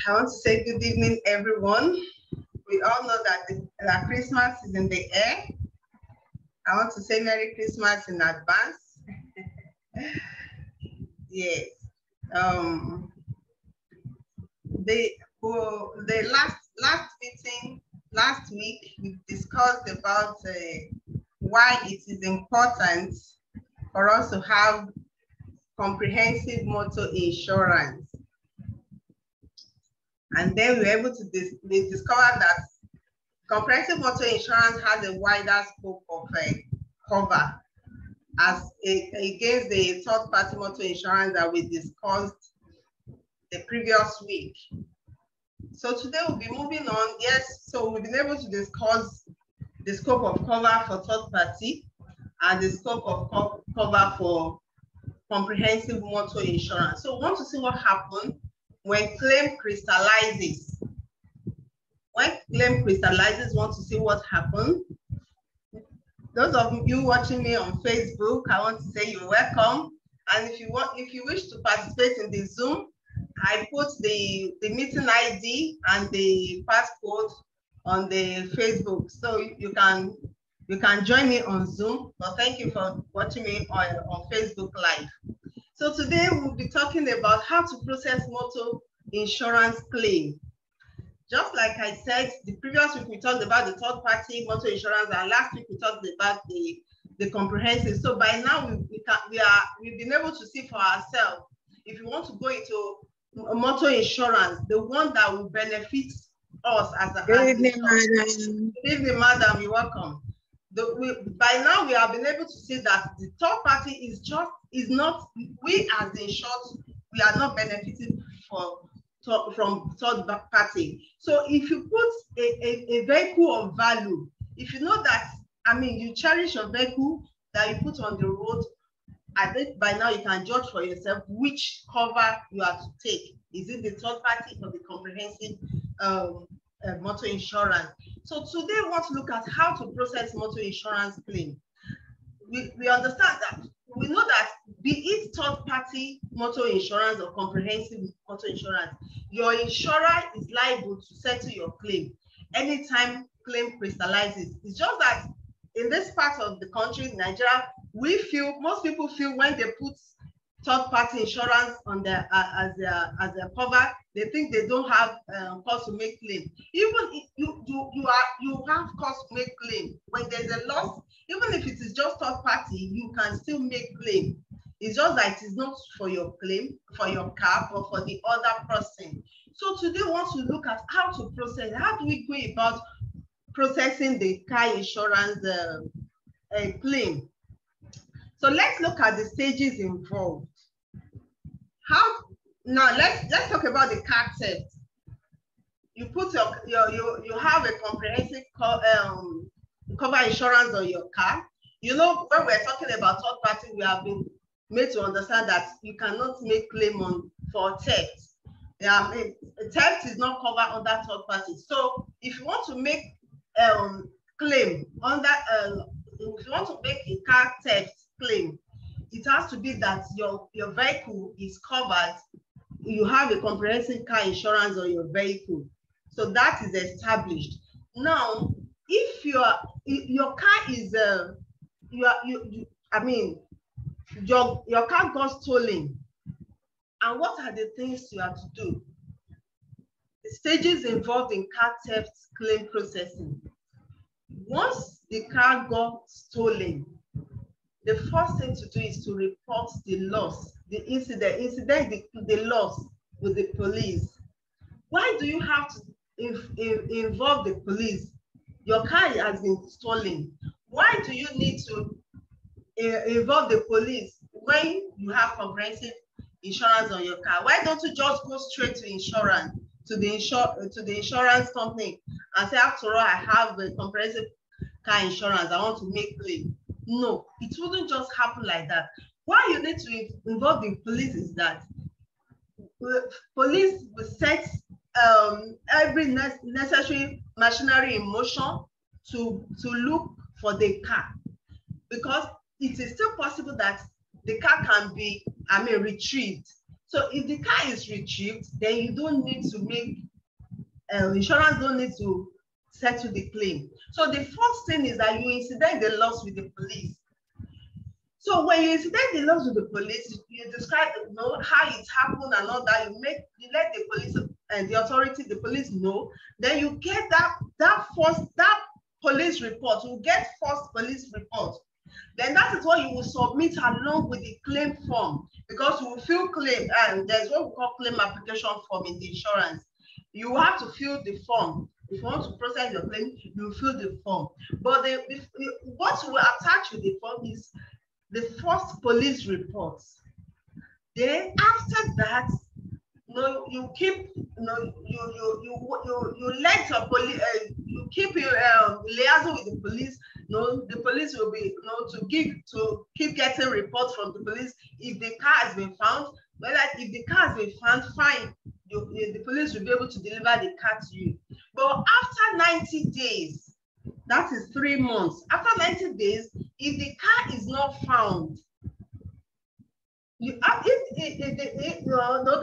I want to say good evening, everyone. We all know that Christmas is in the air. I want to say Merry Christmas in advance. Yes. The last meeting last week we discussed about why it is important for us to have comprehensive motor insurance. And then we were able to discover that comprehensive motor insurance has a wider scope of cover as against the third-party motor insurance that we discussed the previous week. So today we'll be moving on. Yes, so we've been able to discuss the scope of cover for third-party and the scope of cover for comprehensive motor insurance. So we want to see what happens when claim crystallizes. When claim crystallizes, want to see what happens. Those of you watching me on Facebook, I want to say you're welcome. And if you wish to participate in the Zoom, I put the meeting ID and the passcode on the Facebook, so you can join me on Zoom. But thank you for watching me on Facebook Live. So today we'll be talking about how to process motor insurance claim. Just like I said, the previous week we talked about the third-party motor insurance, and last week we talked about the comprehensive. So by now we've been able to see for ourselves if you want to go into motor insurance, the one that will benefit us as a Good evening, madam. Good evening, madam. You're welcome. By now we have been able to see that the third party is not, we as the insured, we are not benefiting from third party. So if you put a vehicle of value, if you know that, I mean, you cherish your vehicle that you put on the road, I think by now you can judge for yourself which cover you have to take. Is it the third party or the comprehensive motor insurance? So today we want to look at how to process motor insurance claim. We understand that, we know that be it third party motor insurance or comprehensive motor insurance, your insurer is liable to settle your claim anytime claim crystallizes. It's just that in this part of the country, Nigeria, most people feel when they put third-party insurance on their as their cover, they think they don't have cause to make claim. Even if you have cause to make claim when there's a loss, even if it is just third-party, you can still make claim. It's just that it is not for your claim, for your car, but for the other person. So today we want to look at how to process. How do we go about processing the car insurance claim? So let's look at the stages involved. Now let's talk about the car theft. You put you have a comprehensive cover insurance on your car. You know, when we're talking about third party, we have been made to understand that you cannot make claim for theft. Theft is not covered under third party. So if you want to make claim under if you want to make a car theft claim, it has to be that your vehicle is covered. You have a comprehensive car insurance on your vehicle, so that is established. Now, if your car is your car got stolen, and what are the things you have to do? The stages involved in car theft claim processing. Once the car got stolen, the first thing to do is to report the loss, the loss with the police. Why do you have to involve the police? Your car has been stolen. Why do you need to involve the police when you have comprehensive insurance on your car? Why don't you just go straight to insurance, to the insurance company and say, after all, I have a comprehensive car insurance, I want to make claim? No, it wouldn't just happen like that. Why you need to involve the police is that police will set every necessary machinery in motion to look for the car, because it is still possible that the car can be, retrieved. So if the car is retrieved, then you don't need to make, insurance don't need to settle the claim. So the first thing is that you incident the loss with the police. So when you incident the loss with the police, you describe, you know, how it happened and all that. You let the police and the authority, the police know. Then you get that police report. You get first police report. Then that is what you will submit along with the claim form, because you will fill claim, and there's what we call claim application form in the insurance. You have to fill the form. If you want to process your claim, you fill the form. But what will attach with the form is the first police report. Then after that, you keep, you let your police, you keep your liaison with the police. The police will be, to keep getting reports from the police if the car has been found. Whether if the car has been found, fine, the police will be able to deliver the car to you. But after 90 days, that is 3 months. After 90 days, if the car is not found, the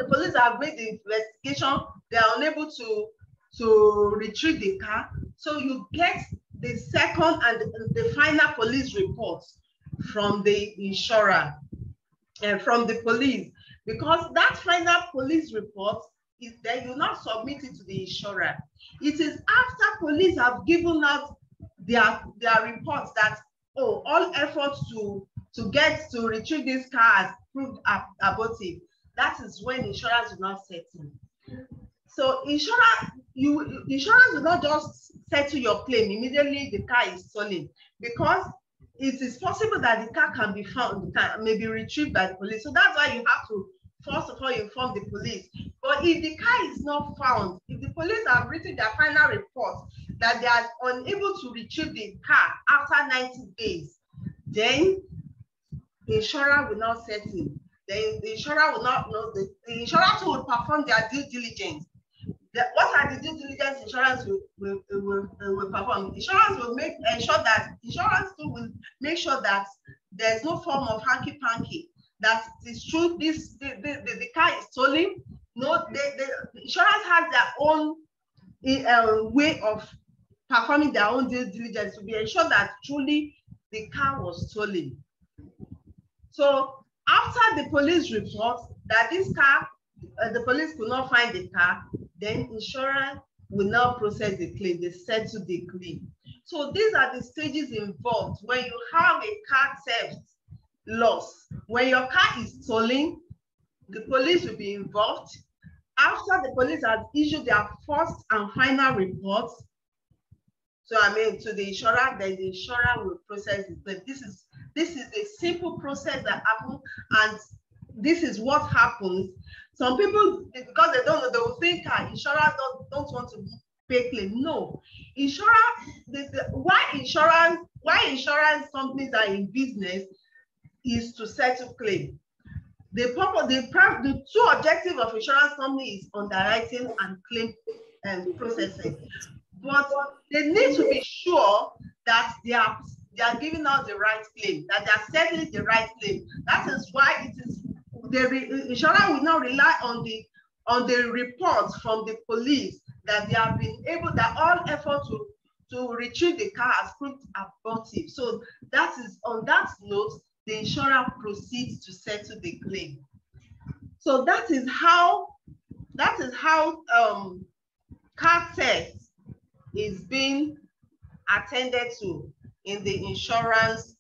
police have made the investigation, they are unable to retrieve the car. So you get the second and the final police report from the insurer and from the police, because that final police report is then you not submit it to the insurer. It is after police have given out their reports that, oh, all efforts to retrieve this car has proved abortive. That is when insurance will not settle. So insurance will not just settle your claim immediately the car is stolen, because it is possible that the car can be found, the car may be retrieved by the police. So that's why you have to first of all inform the police. But if the car is not found, if the police have written their final report that they are unable to retrieve the car after 90 days, then the insurer will not settle. Then the insurer will not know, the insurance will perform their due diligence. What are the due diligence insurance will perform? Insurance will make sure that there's no form of hanky-panky, that it's true the car is stolen. No, the insurance has their own way of performing their own due diligence to be ensured that truly the car was stolen. So after the police report that this car, the police could not find the car, then insurance will now process the claim, they settle the claim. So these are the stages involved when you have a car theft loss. When your car is stolen, the police will be involved. After the police has issued their first and final report, to the insurer, then the insurer will process the claim. This is a simple process that happens, and this is what happens. Some people, because they don't know, they will think insurers don't want to pay claim. No, why insurance companies are in business is to settle claim. The two objectives of insurance company is underwriting and claim processing. But they need to be sure that they are giving out the right claim, that they are settling the right claim. That is why it is the insurer will now rely on the reports from the police that they have been able, that all effort to retrieve the car has proved abortive. So that is on that note, the insurer proceeds to settle the claim. So that is how car theft is being attended to in the insurance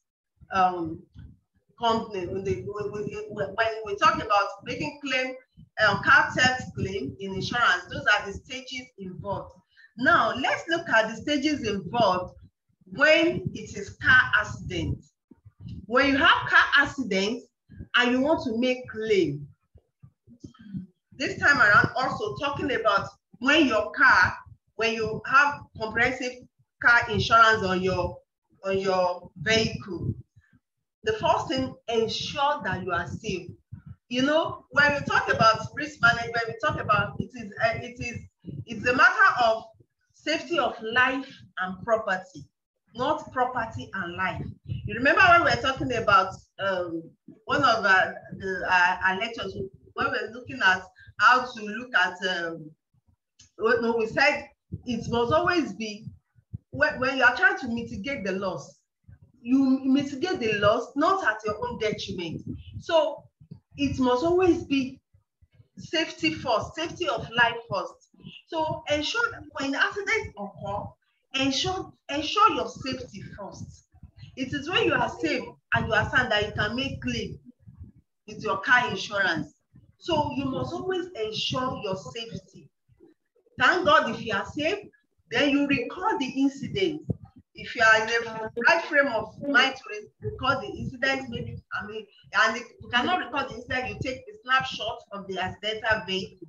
company. When we talk about making claim, car theft claim in insurance, those are the stages involved. Now let's look at the stages involved when it is car accident. When you have car accident and you want to make claim, this time around also talking about when you have comprehensive car insurance on your vehicle. The first thing, ensure that you are safe. You know, when we talk about risk management, we talk about it's a matter of safety of life and property, not property and life. You remember when we were talking about one of our lectures, when we're looking at how to look at, no, we said it must always be when you are trying to mitigate the loss, you mitigate the loss not at your own detriment. So it must always be safety first, safety of life first. So ensure that when accidents occur, ensure your safety first. It is when you are safe and you are sound that you can make claim with your car insurance. So you must always ensure your safety. Thank God if you are safe, then you record the incident. If you are in a right frame of mind to record the incident, maybe, and if you cannot record the incident, you take a snapshot of the accidental vehicle.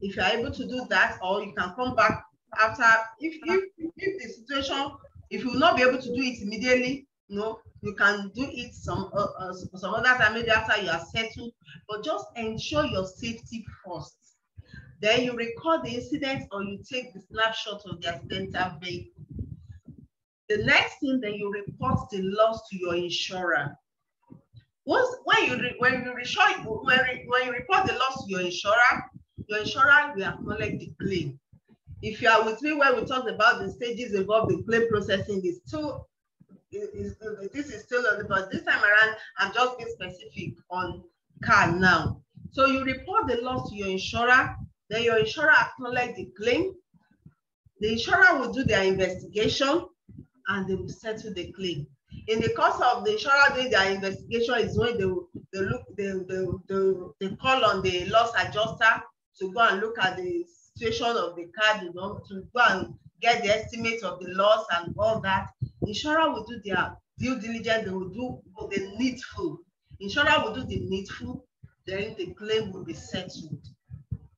If you are able to do that, or you can come back after, if the situation, if you will not be able to do it immediately, no, you can do it some other time, maybe after you are settled, but just ensure your safety first. Then you record the incident or you take the snapshot of the accidental vehicle. The next thing, then you report the loss to your insurer. When you report the loss to your insurer will acknowledge the claim. If you are with me when we talked about the stages involved in claim processing, this is still but this time around I'm just being specific on car now. So you report the loss to your insurer, then your insurer acknowledge the claim. The insurer will do their investigation and they will settle the claim. In the course of the insurer doing their investigation is when they call on the loss adjuster to go and look at the situation of the car, to go and get the estimate of the loss and all that. Insurer will do their due diligence, they will do the needful. Insurer will do the needful, then the claim will be settled.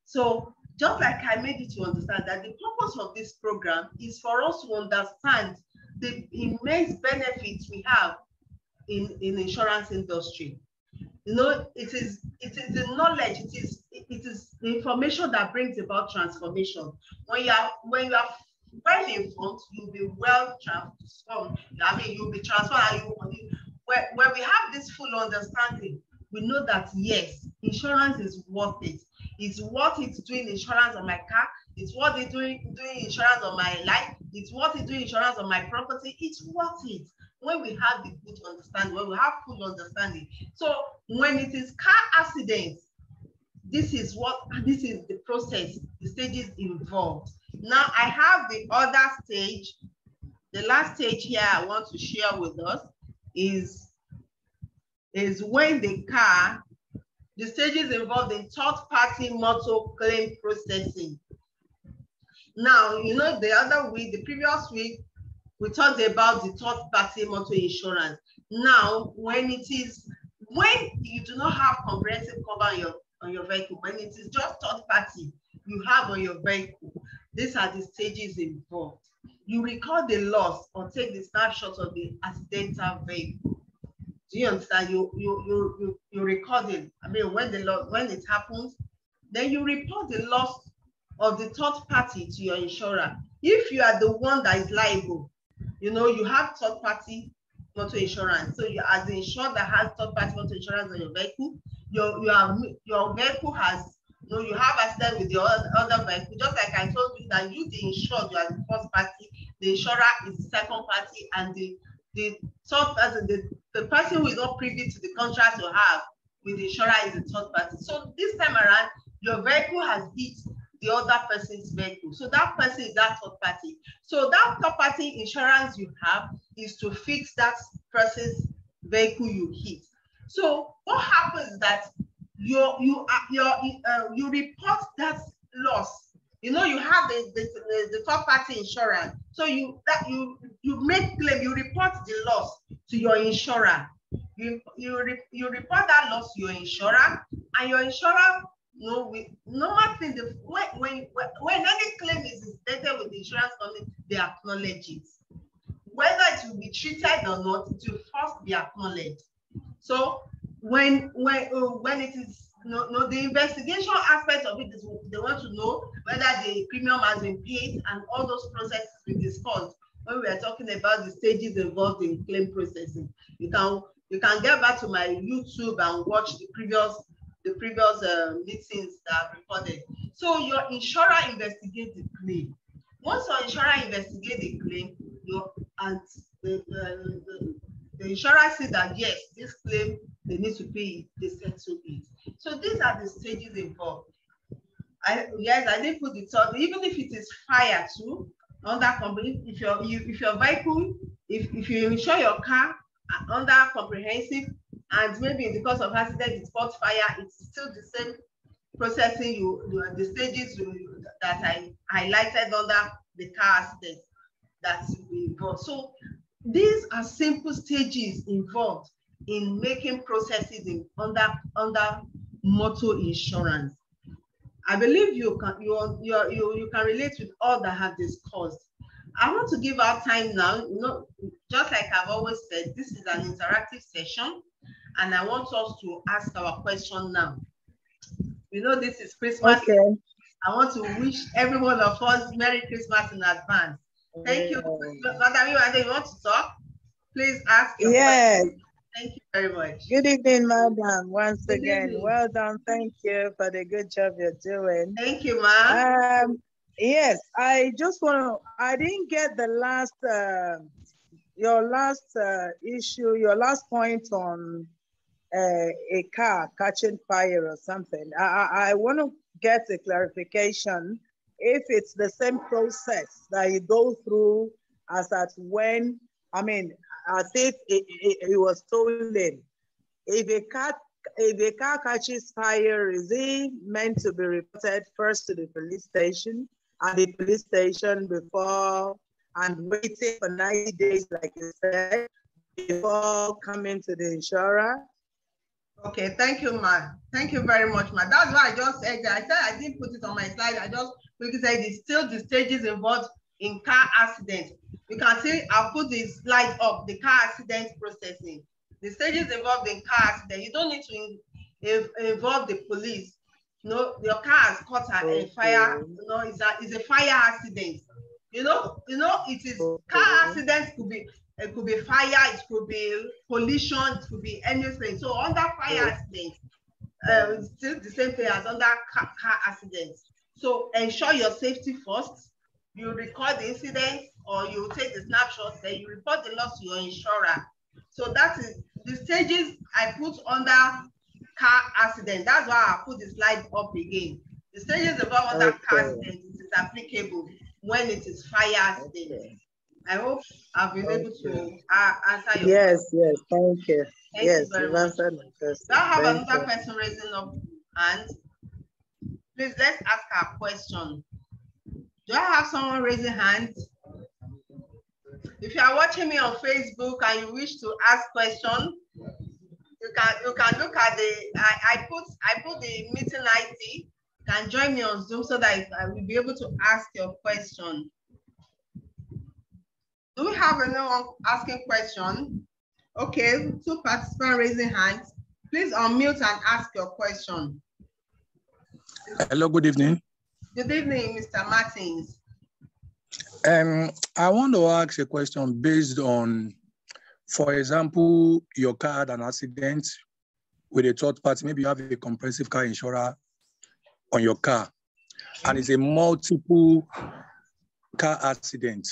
So just like I made you to understand that the purpose of this program is for us to understand the immense benefits we have in insurance industry. You know, it is the knowledge, it is the information that brings about transformation. When you are well informed, you'll be well transformed. I mean, you'll be transformed. When we have this full understanding, we know that yes, insurance is worth it. It's worth it doing insurance on my car. It's worth it doing insurance on my life. It's worth it doing insurance on my property. It's worth it when we have the good understanding, when we have full understanding. So when it is car accidents, this is the process, the stages involved. Now I have the other stage. The last stage here I want to share with us is when the stages involved in third-party motor claim processing. Now, you know, the previous week, we talked about the third-party motor insurance. Now, when you do not have comprehensive cover on your vehicle, when it is just third-party you have on your vehicle, these are the stages involved. You record the loss or take the snapshot of the accidental vehicle. Do you understand? You record it. I mean, when it happens, then you report the loss of the third party to your insurer. If you are the one that is liable, you know, you have third party motor insurance. So you, as the insured that has third party motor insurance on your vehicle, your vehicle has, you know, you have accident with the other vehicle. Just like I told you that you, the insured, you are the first party, the insurer is the second party, and the third person, the person who is not privy to the contract you have with the insurer is the third party. So this time around, your vehicle has hit the other person's vehicle. So that person is that third party. So that third party insurance you have is to fix that person's vehicle you hit. So what happens is that you report that loss. You know, you have the third party insurance. So you make claim, you report the loss to your insurer. You report that loss to your insurer, and your insurer, you know, with normal thing, when any claim is stated with the insurance company, they acknowledge it. Whether it will be treated or not, it will first be acknowledged. So when it is the investigation aspect of it is they want to know whether the premium has been paid, and all those processes we discussed when we are talking about the stages involved in claim processing. You can get back to my YouTube and watch the previous the previous meetings that I've recorded. So your insurer investigates the claim. Once your insurer investigates the claim, and the insurer says that yes, this claim they need to pay it, they settle it. So these are the stages involved. Yes, I didn't put the third. Even if it is fire too, under company, if your vehicle, if you insure your car under comprehensive, and maybe in the course of accident it caught fire, it's still the same processing the stages that I highlighted under the car accident that will involve. So these are simple stages involved in making processes under motor insurance. I believe you can relate with all that I have discussed. I want to give our time now. Just like I've always said, this is an interactive session, and I want us to ask our question now. This is Christmas. Okay. I want to wish every one of us Merry Christmas in advance. Thank you. Madam, you want to talk? Please ask your question. Thank you very much. Good evening, madam. Once again, well done. Thank you for the good job you're doing. Thank you, ma'am. Yes, I just I didn't get the last, your last issue, your last point on a car catching fire or something. I want to get a clarification if it's the same process that you go through as at when, as if it was stolen. If a car catches fire, is it meant to be reported first to the police station, and the police station before, and waiting for 90 days, like you said, before coming to the insurer? Okay, thank you, ma. Thank you very much, ma. That's why I just said that. I said I didn't put it on my slide. I just quickly said it's still the stages involved in car accident. You can see I'll put the slide up, the car accident processing. The stages involved in car accident. You don't need to involve the police. Your car has caught a fire. It's a fire accident. It is car accident it could be fire, it could be collision, it could be anything. So under fire accident, it's still the same thing as under car accident. So ensure your safety first. You record the incident, or you take the snapshot, then you report the loss to your insurer. So that is the stages I put under car accident. That's why I put the slide up again. The stages involved under car accident is applicable when it is fire accident. I hope I've been able to answer your question. Yes, thank you. Thank you very much. Do I have another person raising up hand? Please, let's ask our question. Do I have someone raising hands? If you are watching me on Facebook and you wish to ask questions, you can look at I put the meeting ID. You can join me on Zoom so that I will be able to ask your question. Do we have anyone asking question? Okay, 2 participants raising hands. Please unmute and ask your question. Hello, good evening. Good evening, Mr. Martins. I want to ask a question based on, for example, your car had an accident with a third party. Maybe you have a comprehensive car insurer on your car, and it's a multiple car accident.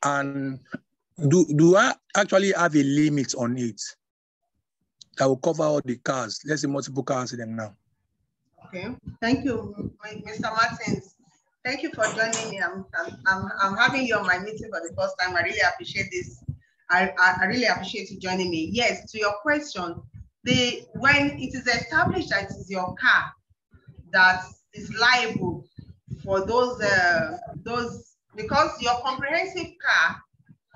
And do I actually have a limit on it that will cover all the cars? Let's say multiple car accident now. Okay, thank you, Mr. Martins. Thank you for joining me. I'm having you on my meeting for the first time. I really appreciate this. I really appreciate you joining me. Yes, to your question, when it is established that it is your car that is liable for those because your comprehensive car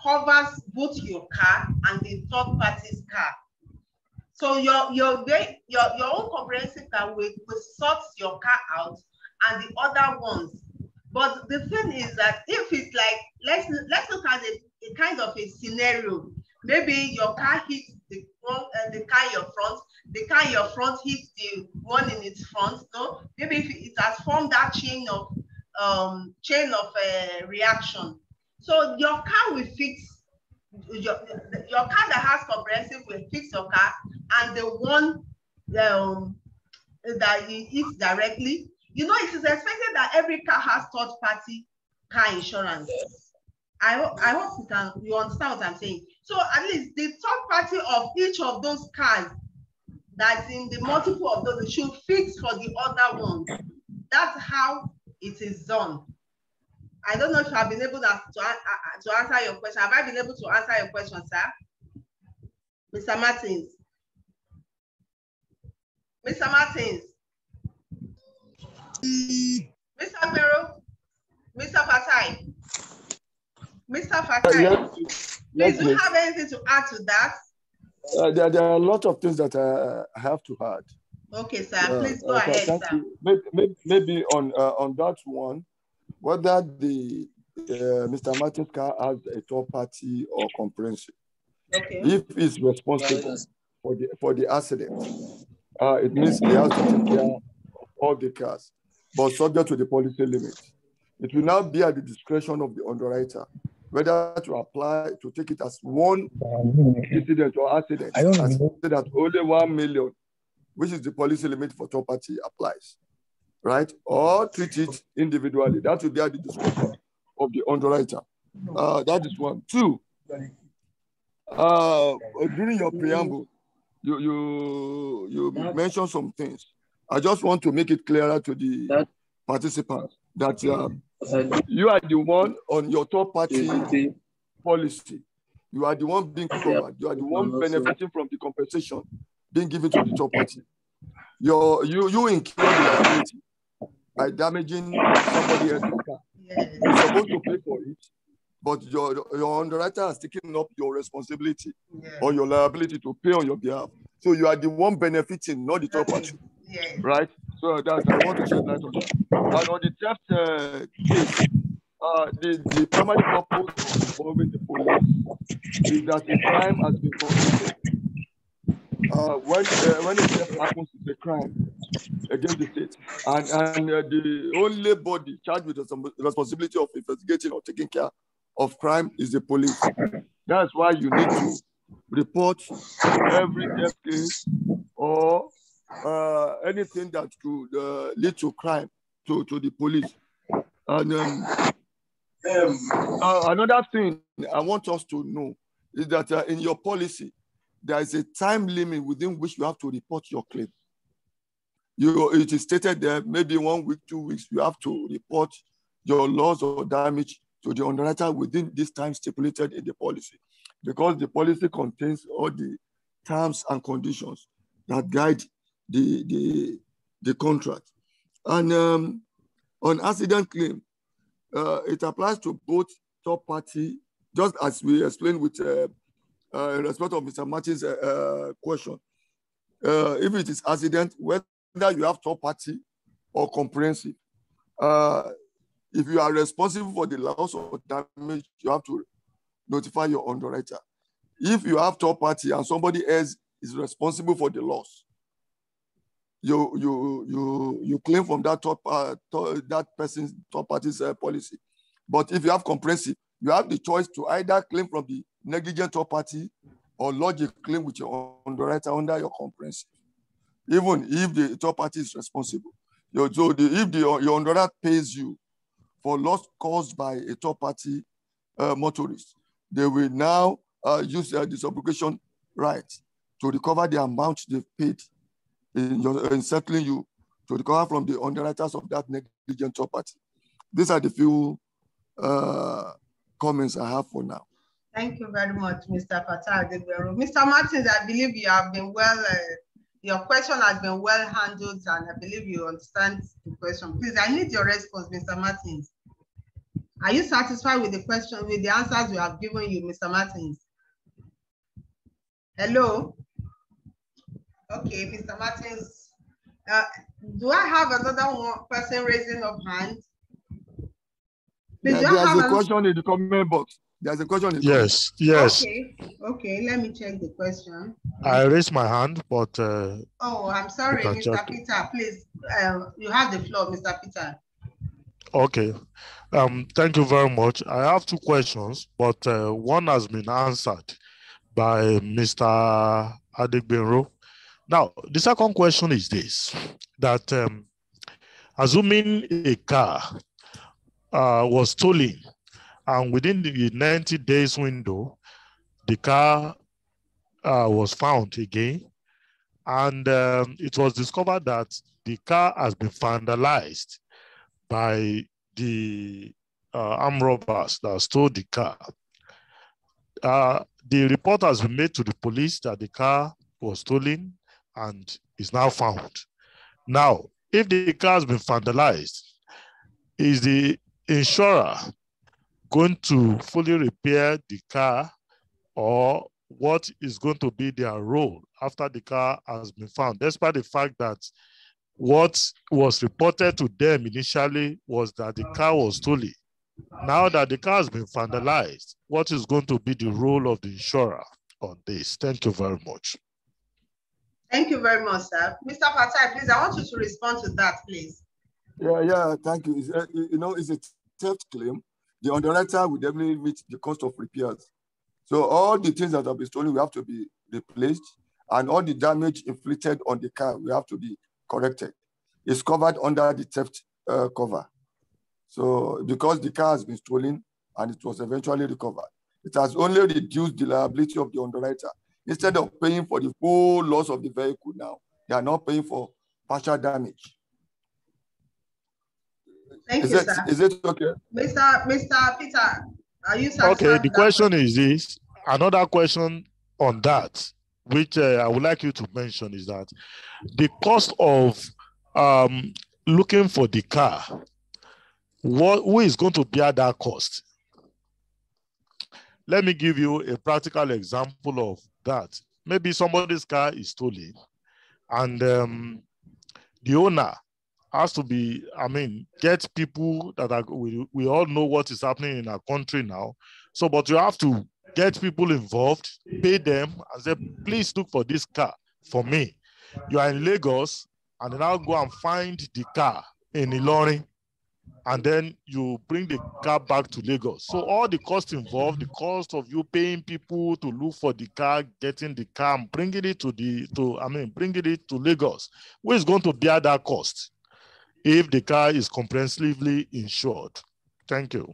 covers both your car and the third party's car. So your own comprehensive car will sort your car out and the other ones. But the thing is that if it's like, let's look at a kind of a scenario. Maybe your car hits the car in your front, the car in your front hits the one in its front. So maybe if it has formed that chain of reaction. So your car will fix your car that has comprehensive will fix your car, and the one that it hits directly. You know, it is expected that every car has third-party car insurance. I hope you understand what I'm saying. So at least the third party of each of those cars that's in the multiple of those, it should fit for the other ones. That's how it is done. I don't know if I've been able to answer your question. Have I been able to answer your question, sir? Mr. Martins. Mr. Martins. Mr. Pero. Mr. Fatai. Mr. Fatai. Please, do you have anything to add to that? There are a lot of things that I have to add. Okay, sir. Please go ahead, sir. Maybe on that one, whether the Mr. Martin's car has a third party or comprehensive. Okay. If he's responsible for the accident, it means he has to take care of all the cars, but subject to the policy limit. It will now be at the discretion of the underwriter whether to apply to take it as one incident or accident. I don't know that only 1 million, which is the policy limit for third party, applies, right? Or treat it individually. That will be at the discretion of the underwriter. That is one. Two, during your preamble, you mentioned some things. I just want to make it clearer to the participants that you are the one on your third party policy. You are the one being covered. You are the one benefiting from the compensation being given to the third party. You incur the liability by damaging somebody else's car. You're supposed to pay for it, but your underwriter has taken up your responsibility or your liability to pay on your behalf. So you are the one benefiting, not the third party, right? So that I want to shed light on that. And on the theft case, the primary purpose of involving the police is that a crime has been committed. When a theft happens, it's a crime against the state, and the only body charged with the responsibility of investigating or taking care of crime is the police. That's why you need to report every theft case or anything that could lead to crime to the police. And another thing I want us to know is that in your policy, there is a time limit within which you have to report your claim. It is stated there, maybe 1 week, 2 weeks, you have to report your loss or damage to the underwriter within this time stipulated in the policy, because the policy contains all the terms and conditions that guide the contract. And on accident claim, it applies to both third party, just as we explained with in respect of Mr. Martin's question. If it is accident, whether you have third party or comprehensive, if you are responsible for the loss or damage, you have to notify your underwriter. If you have third party and somebody else is responsible for the loss, you claim from that that person's third party's policy. But if you have comprehensive, you have the choice to either claim from the negligent third party or lodge a claim with your underwriter under your comprehensive, even if the third party is responsible. So if your underwriter pays you for loss caused by a third party motorist, they will now use their disobligation right to recover the amount they've paid in settling you, to recover from the underwriters of that negligent third party. These are the few comments I have for now. Thank you very much, Mr. Fatai Adegbenro. Mr. Martins, I believe you have been well, your question has been well handled, and I believe you understand the question. Please, I need your response, Mr. Martins. Are you satisfied with the question, with the answers we have given you, Mr. Martins? Hello? Okay, Mr. Martins. Do I have another person raising up hand? Please, there's a question in the comment box. There's a question in the Yes, yes. Okay, let me check the question. I raised my hand, but... oh, I'm sorry, Mr. Peter, please. You have the floor, Mr. Peter. Okay. Thank you very much. I have two questions, but one has been answered by Mr. Adegbenro. Now, the second question is this, that assuming a car was stolen and within the 90 days window, the car was found again, and it was discovered that the car has been vandalized by the armed robbers that stole the car. The report has been made to the police that the car was stolen and is now found. Now, if the car has been vandalized, is the insurer going to fully repair the car, or what is going to be their role after the car has been found, despite the fact that what was reported to them initially was that the car was stolen? Now that the car has been vandalized, what is going to be the role of the insurer on this? Thank you very much. Thank you very much, sir. Mr. Fatai, please, I want you to respond to that, please. Yeah, thank you. It's a theft claim. The underwriter will definitely meet the cost of repairs. So all the things that have been stolen will have to be replaced, and all the damage inflicted on the car will have to be corrected. It's covered under the theft cover. So because the car has been stolen and it was eventually recovered, it has only reduced the liability of the underwriter. Instead of paying for the whole loss of the vehicle now, they are not paying for partial damage. Thank you, sir. Is it okay? Mr. Peter, are you satisfied? Okay, the question is this. Another question on that, which I would like you to mention, is that the cost of looking for the car, who is going to bear that cost? Let me give you a practical example of that. Maybe somebody's car is stolen and the owner has to be, get people that are, we all know what is happening in our country now. So, but you have to get people involved, pay them and say, please look for this car for me. You are in Lagos and now go and find the car in Ilorin, and then you bring the car back to Lagos. So all the costs involved, the cost of you paying people to look for the car, getting the car, and bringing it to Lagos. Who is going to bear that cost if the car is comprehensively insured? Thank you.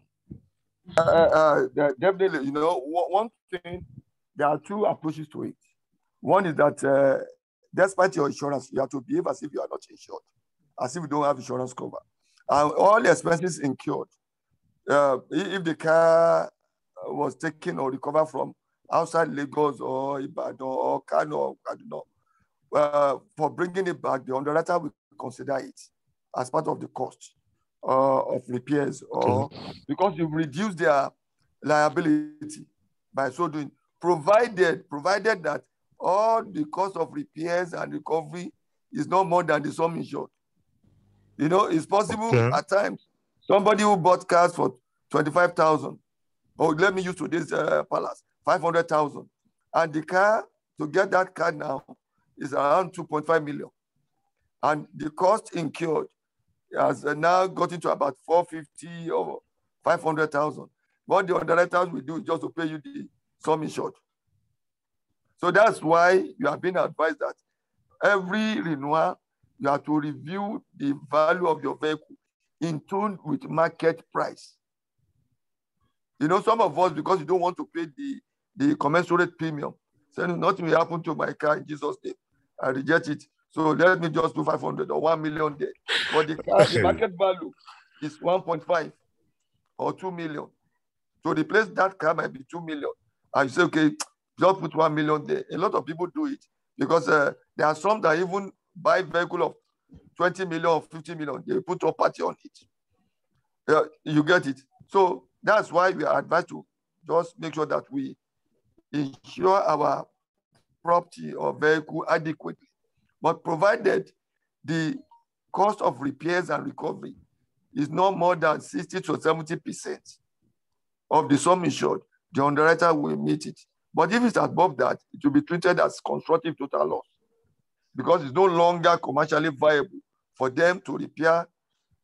Definitely, one thing, there are two approaches to it. One is that despite your insurance, you have to behave as if you are not insured, as if you don't have insurance cover. And all the expenses incurred, if the car was taken or recovered from outside Lagos or Ibadan or Kano, I don't know, for bringing it back, the underwriter will consider it as part of the cost of repairs, or because you reduce their liability by so doing, provided that all the cost of repairs and recovery is not more than the sum insured. It's possible at times somebody who bought cars for 25,000, or let me use today's Palace, 500,000, and the car, to get that car now, is around 2.5 million, and the cost incurred has now gotten to about 450 or 500,000. What the underwriters will do is just to pay you the sum insured. So that's why you have been advised that every renewal, you have to review the value of your vehicle in tune with market price. Some of us, because you don't want to pay the commensurate premium, say nothing will happen to my car in Jesus' name, I reject it. So let me just do 500 or 1 million there. But the market value is 1.5 or 2 million. To replace that car might be 2 million. And you say, okay, just put 1 million there. A lot of people do it because there are some that even buy vehicle of 20 million or 50 million. They put a party on it. You get it. So that's why we are advised to just make sure that we insure our property or vehicle adequately. But provided the cost of repairs and recovery is not more than 60 to 70% of the sum insured, the underwriter will meet it. But if it's above that, it will be treated as constructive total loss, because it's no longer commercially viable for them to repair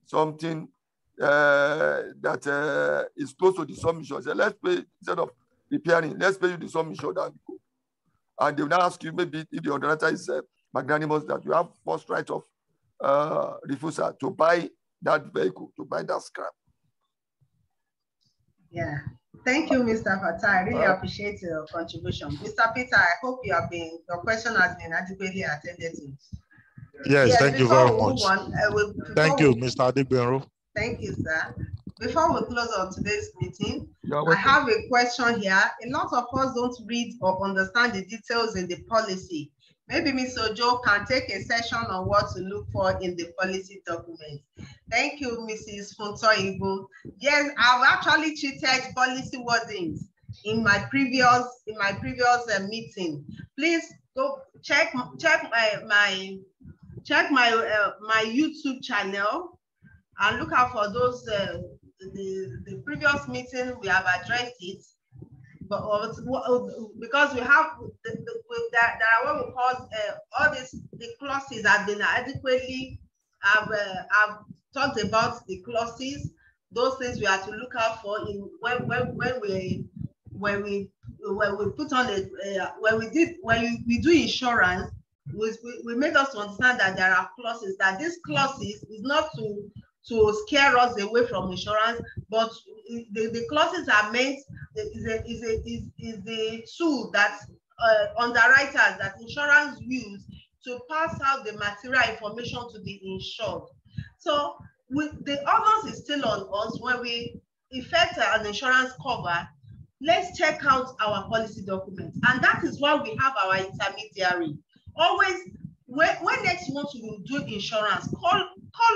something that is close to the sum insured. So let's pay, instead of repairing, let's pay you the sum insured and go. And they will now ask you, maybe if the underwriter is magnanimous that you have first right of refusal to buy that vehicle, to buy that scrap. Yeah. Thank you, Mr. Fatah. I really appreciate your contribution. Mr. Peter, I hope your question has been adequately attended to. Yes, thank you very much. Thank you, Mr. Adegbenro. Thank you, sir. Before we close on today's meeting, I have a question here. A lot of us don't read or understand the details in the policy. Maybe Ms. Ojo can take a session on what to look for in the policy document. Thank you, Mrs. Funtoibu. Yes, I've actually treated policy wordings in my previous meeting. Please go check my YouTube channel and look out for those the previous meeting we have addressed it. But because we have there are what we call all the clauses have been adequately have talked about the clauses, those things we have to look out for in when we put on when we do insurance. We made us to understand that there are clauses, that these clauses is not to scare us away from insurance, but the clauses are meant is the tool that underwriters, that insurance use to pass out the material information to the insured. So the onus is still on us. When we effect an insurance cover, let's check out our policy documents, and that is why we have our intermediary. Always, when next you want to do insurance, call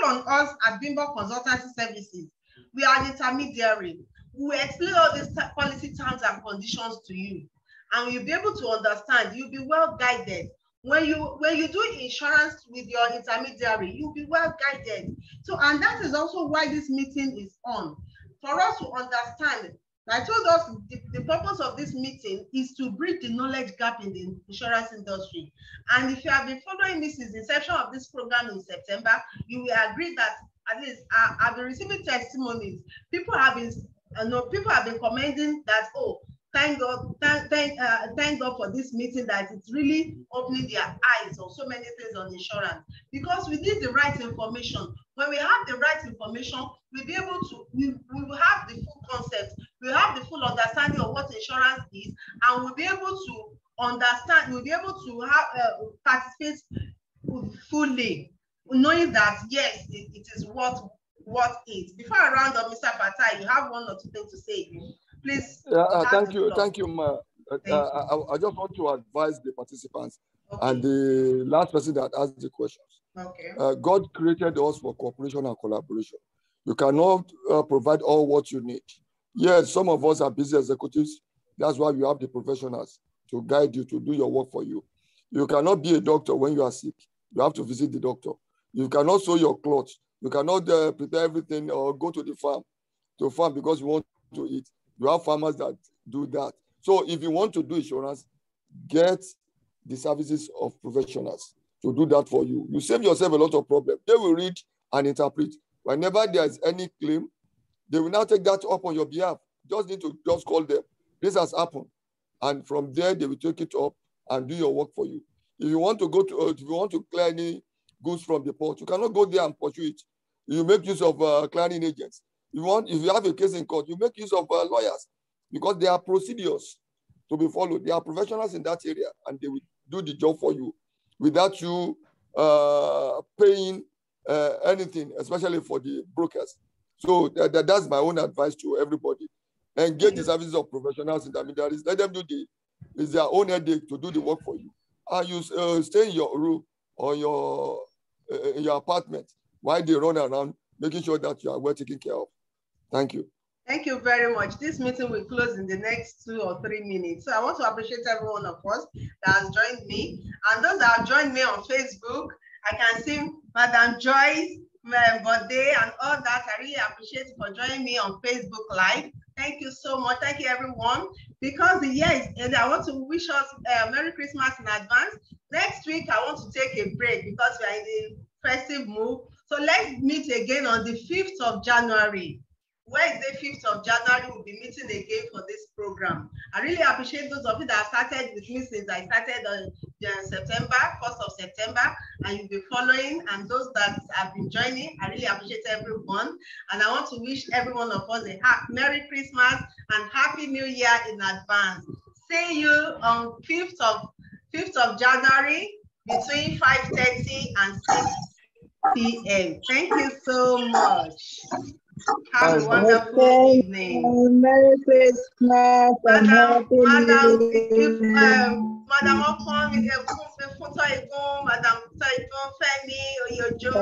on us at Bimbo Consultancy Services. We are the intermediary. We explain all these policy terms and conditions to you, and you'll be able to understand. You'll be well guided. When you do insurance with your intermediary, you'll be well guided. So, and that is also why this meeting is on, for us to understand. I told us the purpose of this meeting is to bridge the knowledge gap in the insurance industry. And if you have been following me since the inception of this program in September, you will agree that at least I've been receiving testimonies. People have been commenting that, oh, thank God, thank God for this meeting, that it's really opening their eyes on so many things on insurance, because we need the right information. When we have the right information, we'll be able to, we will have the full concept, we'll have the full understanding of what insurance is, and we'll be able to understand, we'll be able to have participate fully, knowing that yes, it is what it. Before I round up, Mr. Fatai, you have one or two things to say, please. Thank you, Ma. I just want to advise the participants, and the last person that asked the questions. Okay. God created us for cooperation and collaboration. You cannot provide all what you need. Yes, some of us are busy executives. That's why you have the professionals to guide you, to do your work for you. You cannot be a doctor when you are sick. You have to visit the doctor. You cannot sew your clothes. You cannot prepare everything or go to the farm because you want to eat. You have farmers that do that. So if you want to do insurance, get the services of professionals to do that for you. You save yourself a lot of problems. They will read and interpret. Whenever there is any claim, they will now take that up on your behalf. Just need to call them. This has happened. And from there, they will take it up and do your work for you. If you want to if you want to clear any goods from the port, you cannot go there and pursue it. You make use of clearing agents. If you have a case in court, you make use of lawyers, because there are procedures to be followed. There are professionals in that area, and they will do the job for you without you paying anything, especially for the brokers. So that's my own advice to everybody. Engage the services of professionals, intermediaries. Let them do it's their own headache to do the work for you. And you stay in your room or in your apartment while they run around, making sure that you are well taken care of. Thank you. Thank you very much. This meeting will close in the next 2 or 3 minutes. So I want to appreciate every one of us that has joined me. And those that have joined me on Facebook, I can see Madam Joyce, Bode, and all that. I really appreciate you for joining me on Facebook Live. Thank you so much. Thank you, everyone. Because the year is ending, I want to wish us Merry Christmas in advance. Next week, I want to take a break because we are in the festive mood. So let's meet again on the 5th of January. Wednesday, 5th of January, we'll be meeting again for this program. I really appreciate those of you that started with me since I started on September, 1st of September, and you'll be following. And those that have been joining, I really appreciate everyone. And I want to wish every one of us a Merry Christmas and Happy New Year in advance. See you on 5th of January between 5:30 and 6 p.m. Thank you so much. Have a wonderful evening. Merry Christmas. Madam Okon, Madam Femi, Oyojo,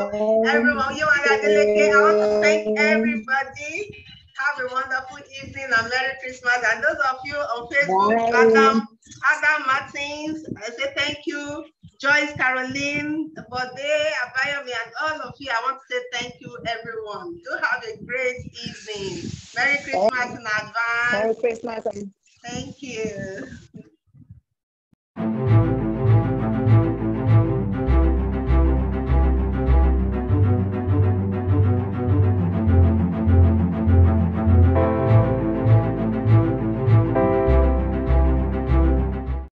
everyone, you and Adeleke, I want to thank everybody. Have a wonderful evening and Merry Christmas. And those of you on Facebook, Adam Martins, I say thank you. Joyce, Caroline, Bode, Abayomi, and all of you, I want to say thank you, everyone. Do have a great evening. Merry Christmas in advance. Merry Christmas. Thank you.